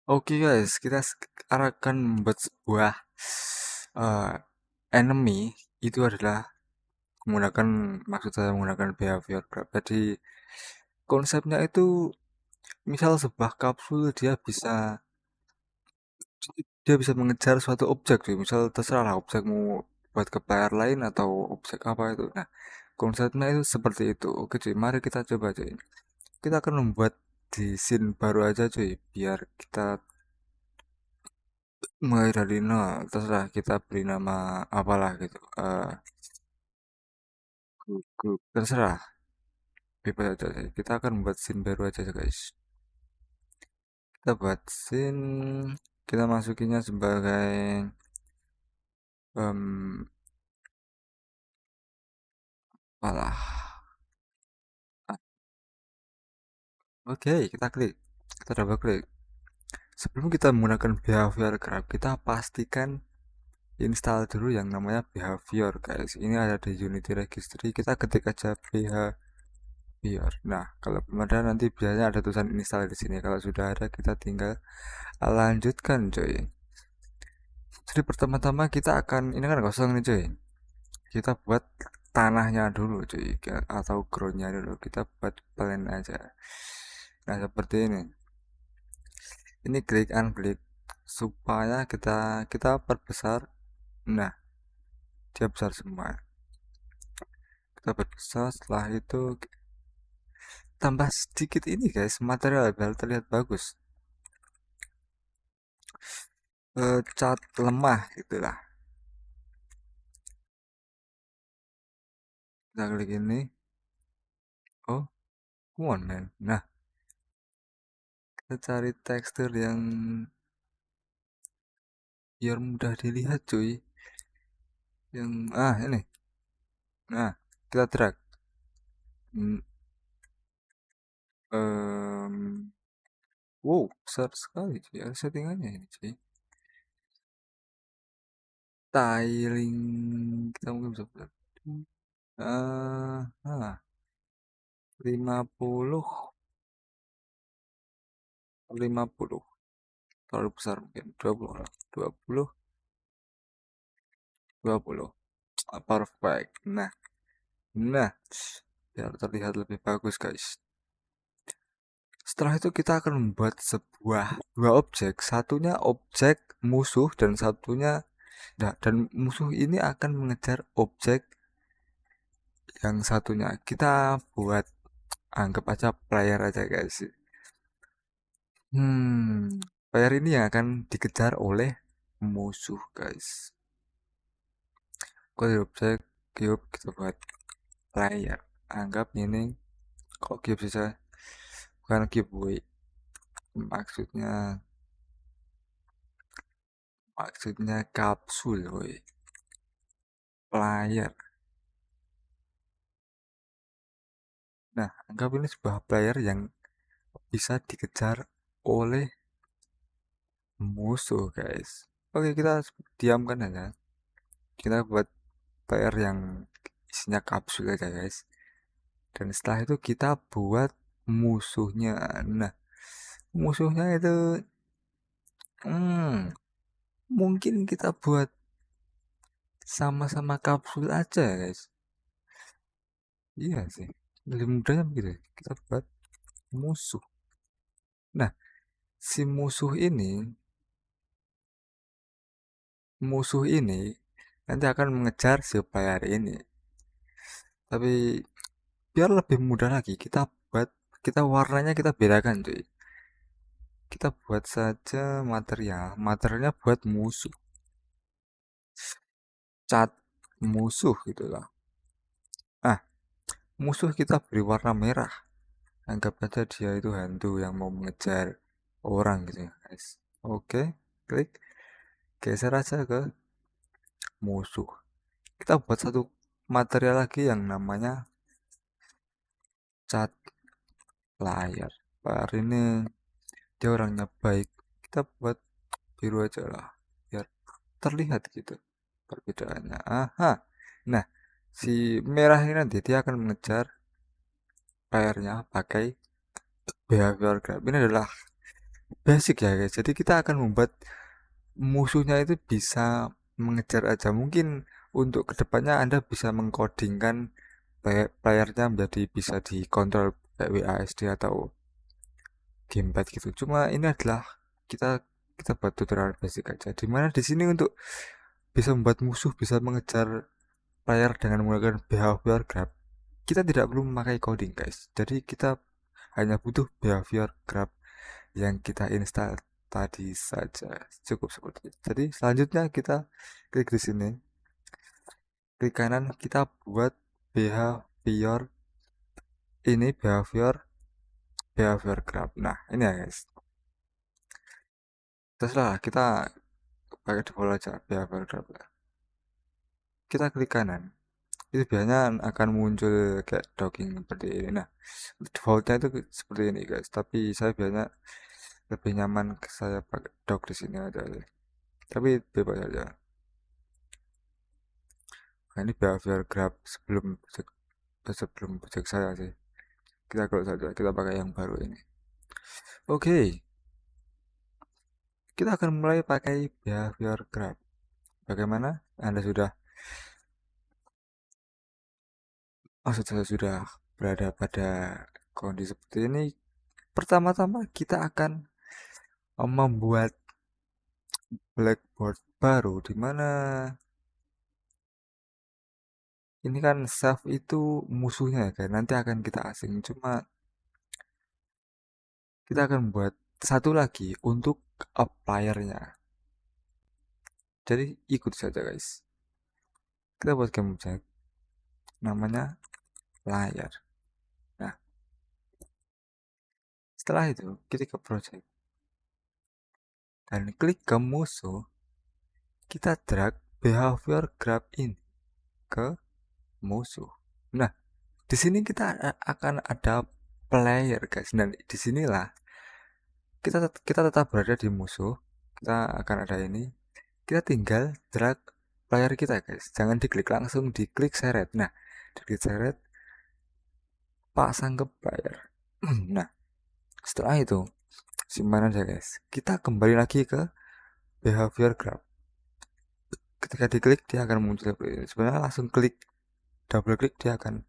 Oke guys, kita akan membuat sebuah eh, enemy itu adalah menggunakan maksud saya menggunakan behavior graph. Jadi konsepnya itu misal sebuah kapsul dia bisa mengejar suatu objek sih. Misal terserah lah objekmu buat ke player lain atau objek apa itu. Nah, konsepnya itu seperti itu. Oke cuy, mari kita coba cuy. Kita akan membuat di scene baru aja cuy, biar kita mulai dari nol, terserah kita beri nama apalah gitu. Grup, terserah, bebas aja sih. Kita akan buat scene baru aja guys. Kita buat scene, kita masukinnya sebagai em apalah. Oke, kita klik, kita double klik. Sebelum kita menggunakan behavior graph, kita pastikan install dulu yang namanya behavior guys. Ini ada di Unity Registry. Kita ketik aja behavior. Nah, kalau belum ada nanti biasanya ada tulisan install di sini. Kalau sudah ada kita tinggal lanjutkan coy. Jadi pertama-tama kita akan, ini kan kosong nih coy. Kita buat tanahnya dulu cuy, atau groundnya dulu. Kita buat plain aja. Nah seperti ini. Ini klik unklik supaya kita perbesar. Nah dia besar semua. Kita perbesar. Setelah itu tambah sedikit ini guys, material biar terlihat bagus. Cat lemah gitulah. Kita klik ini. Oh, come on man. Nah, kita cari tekstur yang biar mudah dilihat cuy. Yang ini. Nah, kita drag. Hmm, wow, besar sekali cuy. Ada settingannya ini cuy. Tiling kita mungkin bisa buat 50 50 terlalu besar mungkin 20 lah. 20 20 perfect. Nah biar terlihat lebih bagus guys. Setelah itu kita akan membuat dua objek. Satunya objek musuh dan satunya. Nah, dan musuh ini akan mengejar objek yang satunya. Kita buat anggap aja player aja guys. Player ini yang akan dikejar oleh musuh guys. Kode objek cube kita buat player. Anggap ini kok cube bisa bukan cube boy. Maksudnya maksudnya kapsul boy. Player. Nah, anggap ini sebuah player yang bisa dikejar oleh musuh guys. Oke, kita diamkan aja. Kita buat player yang isinya kapsul aja guys. Dan setelah itu kita buat musuhnya. Nah, musuhnya itu hmm, mungkin kita buat sama-sama kapsul aja guys. Iya sih. Lebih mudahnya begitu. Kita buat musuh. Nah, si musuh ini nanti akan mengejar si player ini. Tapi biar lebih mudah lagi, kita warnanya kita bedakan cuy. Kita buat saja materialnya buat musuh, cat musuh gitulah. Nah, musuh kita beri warna merah. Anggap aja dia itu hantu yang mau mengejar orang gitu ya guys. Oke, klik geser aja ke musuh. Kita buat satu material lagi yang namanya cat layar. Layar ini dia orangnya baik. Kita buat biru aja lah biar terlihat gitu perbedaannya. Aha. Nah, si merah ini nanti dia akan mengejar layarnya pakai behavior graph. Ini adalah basic ya guys. Jadi kita akan membuat musuhnya itu bisa mengejar aja. Mungkin untuk kedepannya Anda bisa mengcodingkan playernya menjadi bisa dikontrol kayak WASD atau gamepad gitu. Cuma ini adalah kita kita buat tutorial basic aja. Dimana di sini untuk bisa membuat musuh bisa mengejar player dengan menggunakan behavior graph. Kita tidak perlu memakai coding guys. Jadi kita hanya butuh behavior graph yang kita install tadi saja. Cukup seperti itu. Jadi selanjutnya kita klik di sini, klik kanan, kita buat behavior, ini behavior graph. Nah ini ya guys, terserah kita pakai default aja behavior graph. Kita klik kanan, itu biasanya akan muncul kayak docking seperti ini. Nah defaultnya itu seperti ini guys, tapi saya biasanya lebih nyaman saya pakai dock di sini aja, tapi bebas aja. Nah, ini behavior graph sebelum project saya sih. Kita close saja, kita pakai yang baru ini. Oke, kita akan mulai pakai behavior graph. Bagaimana? Anda sudah, maksud saya sudah berada pada kondisi seperti ini. Pertama-tama kita akan membuat blackboard baru, di mana ini kan self itu musuhnya ya kan, nanti akan kita asing. Cuma kita akan buat satu lagi untuk apply-nya. Jadi ikut saja guys. Kita buat game object namanya layar. Nah, setelah itu kita ke project dan klik ke musuh, kita drag behavior graph ini ke musuh. Nah, di sini kita akan ada player guys, dan disinilah kita tetap berada di musuh. Kita akan ada ini. Kita tinggal drag player kita guys. Jangan diklik, langsung diklik seret. Nah, diklik seret, pasang ke player. Nah, setelah itu simpan aja guys. Kita kembali lagi ke behavior graph. Ketika diklik dia akan muncul seperti ini. Sebenarnya langsung klik, double klik dia akan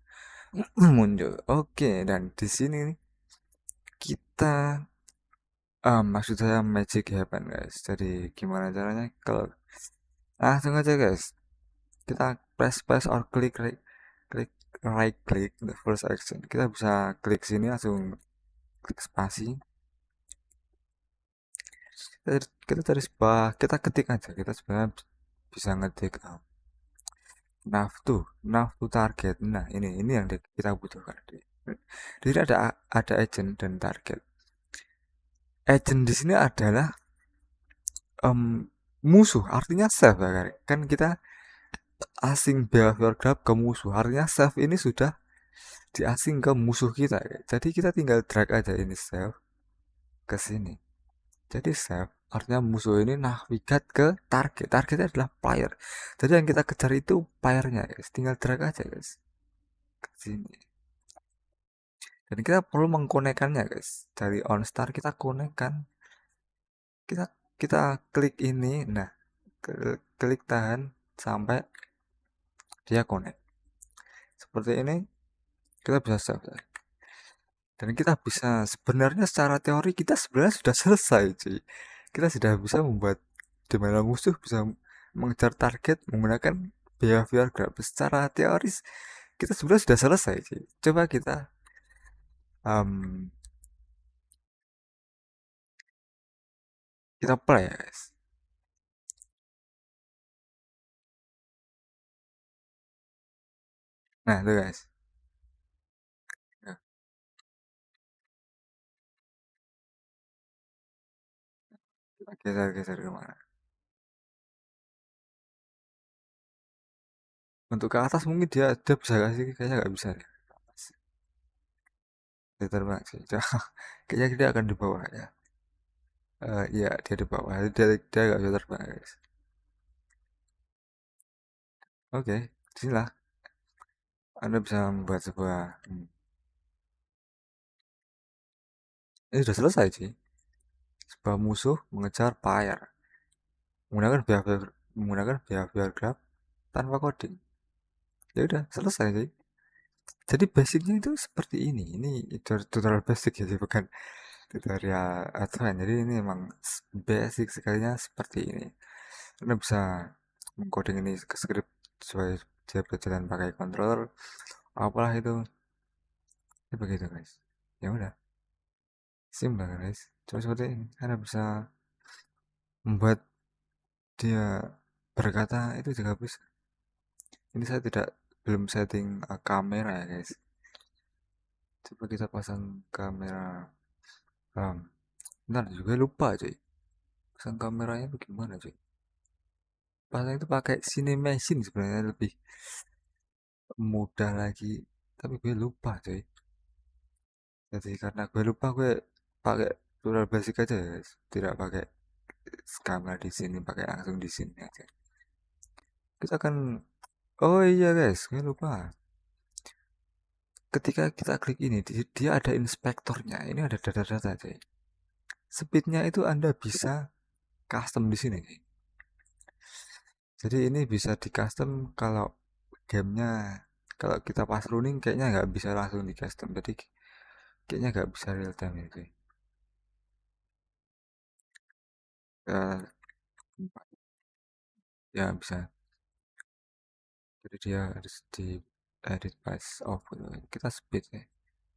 muncul. Oke, dan di sini kita maksud saya magic happen guys. Jadi gimana caranya? Kalau langsung aja guys, kita press or klik right click the first action. Kita bisa klik sini langsung klik spasi. Kita dari sebuah kita ketik aja. Kita sebenarnya bisa ngetik nav to target. Nah, ini yang kita butuhkan. Di sini ada agent dan target. Agent di sini adalah em, musuh, artinya self ya kan? Kan kita asing behavior graph ke musuh, artinya self ini sudah diasing ke musuh kita. Jadi kita tinggal drag aja ini self ke sini. Jadi self artinya musuh ini navigat ke target. Targetnya adalah player. Jadi yang kita kejar itu playernya guys. Tinggal drag aja guys ke sini. Dan kita perlu mengkonekkannya guys. Dari OnStar kita konekkan. Kita kita klik ini. Nah, klik tahan sampai dia connect. Seperti ini kita bisa save. Dan kita bisa sebenarnya secara teori kita sebenarnya sudah selesai cuy. Kita sudah bisa membuat dimana musuh bisa mengejar target menggunakan behavior graph. Secara teoris kita sebenarnya sudah selesai cuy. Coba um, kita play ya guys. Nah tuh guys. Nah, kita geser kemana? Untuk ke atas mungkin dia bisa kasih, kayaknya nggak bisa deh. Dia terbang sih. Kayaknya dia akan di bawah ya. Iya dia di bawah. Dia nggak bisa terbang guys. Oke, sinilah. Anda bisa membuat sebuah ini sudah selesai sih. sebuah musuh mengejar player menggunakan behavior graph tanpa coding. Ya udah, selesai sih. Jadi basicnya itu seperti ini. Ini tutorial basic ya, sih, bukan tutorial advance. Jadi ini emang basic sekalinya seperti ini. Anda bisa mengcoding ini ke script supaya dia berjalan pakai controller, apalah itu. Ya begitu guys. Ya udah, simpel kan, guys. Coba seperti ini. Anda bisa membuat dia berkata itu juga bisa. Ini saya tidak belum setting kamera ya guys. Coba kita pasang kamera. Um, Bentar juga lupa cuy. Pasang kameranya itu gimana cuy? Pasang itu pakai Cinemation sebenarnya lebih mudah lagi. Tapi gue lupa cuy. Jadi karena gue lupa, gue pakai tutorial basic aja ya guys. Tidak pakai kamera di sini, pakai langsung di sini aja. Kita akan, oh iya guys, gue lupa. Ketika kita klik ini, dia ada inspektornya. Ini ada data-data cuy. Speednya itu Anda bisa custom di sini. Jadi ini bisa di custom kalau gamenya, kalau kita pas running kayaknya nggak bisa langsung di custom. Jadi kayaknya nggak bisa real time itu. Ya, ya bisa. Jadi dia harus di edit pass off gitu. Kita speed ya.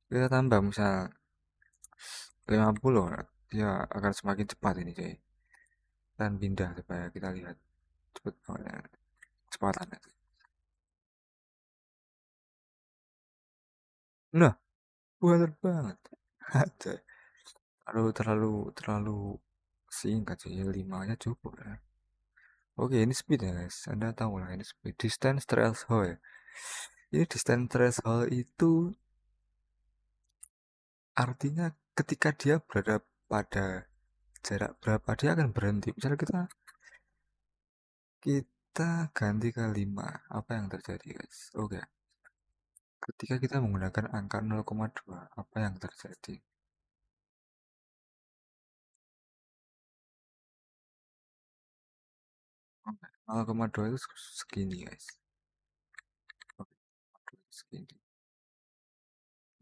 Kita tambah misal 50, dia akan semakin cepat ini cuy. Dan pindah supaya kita lihat cepet kecepatannya. Nah, bener banget. Ada. Terlalu singkat sih, 5 nya cukup ya. Oke, ini speed ya guys. Anda tahu lah ini speed. Distance threshold ya. Ini distance threshold itu artinya ketika dia berada pada jarak berapa dia akan berhenti. Misalnya kita ganti ke 5, apa yang terjadi guys? Oke. Ketika kita menggunakan angka 0,2, apa yang terjadi? 0,2 itu segini guys. Oke, segini.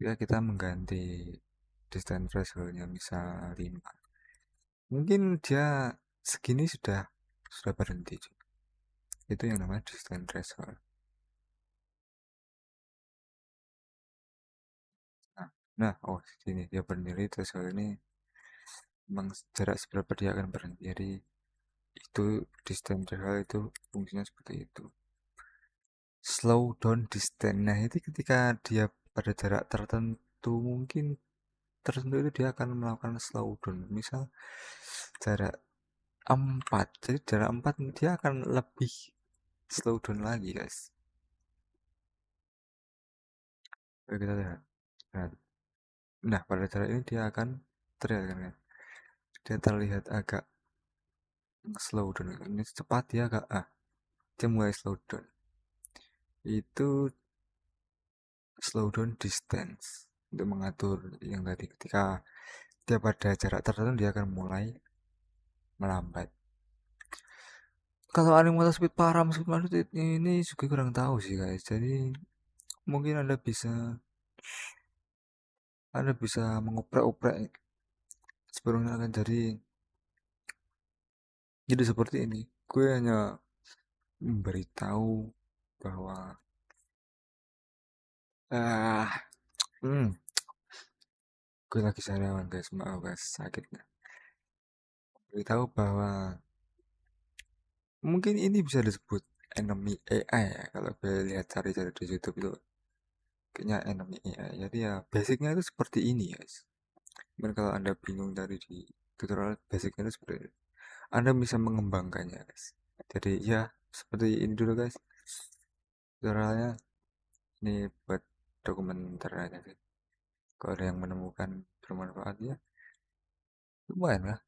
Jika kita mengganti distance thresholdnya misal 5, mungkin dia segini sudah berhenti. Itu yang namanya distance threshold. Nah, oh sini dia berdiri threshold ini memang jarak seberapa dia akan berhenti. Jadi itu distance threshold itu fungsinya seperti itu. Slow down distance. Nah, itu ketika dia pada jarak tertentu, mungkin tertentu itu dia akan melakukan slow down. Misal jarak 4. Jadi jarak 4 dia akan lebih slow down lagi, guys. Oke, kita lihat. Nah, pada jarak ini dia akan terlihat kan, ya? Dia terlihat agak slow down. Ini cepat dia agak dia mulai slow down. Itu slow down distance untuk mengatur yang tadi ketika dia pada jarak tertentu dia akan mulai melambat. Kalau animator speed param speed maksud ini juga kurang tahu sih guys. Jadi mungkin anda bisa mengoprek-oprek sebelumnya akan jadi seperti ini. Gue hanya memberitahu bahwa ah hmm, gue lagi sarawan guys, maaf guys sakitnya. Beritahu bahwa mungkin ini bisa disebut enemy AI ya, kalau gue lihat cari-cari di YouTube itu kayaknya enemy AI. Jadi ya basicnya itu seperti ini guys. Dan kalau anda bingung dari di tutorial basicnya itu seperti ini. Anda bisa mengembangkannya guys. Jadi ya seperti ini dulu guys tutorialnya. Ini buat dokumenter aja sih. Kalau ada yang menemukan bermanfaat ya lumayan lah.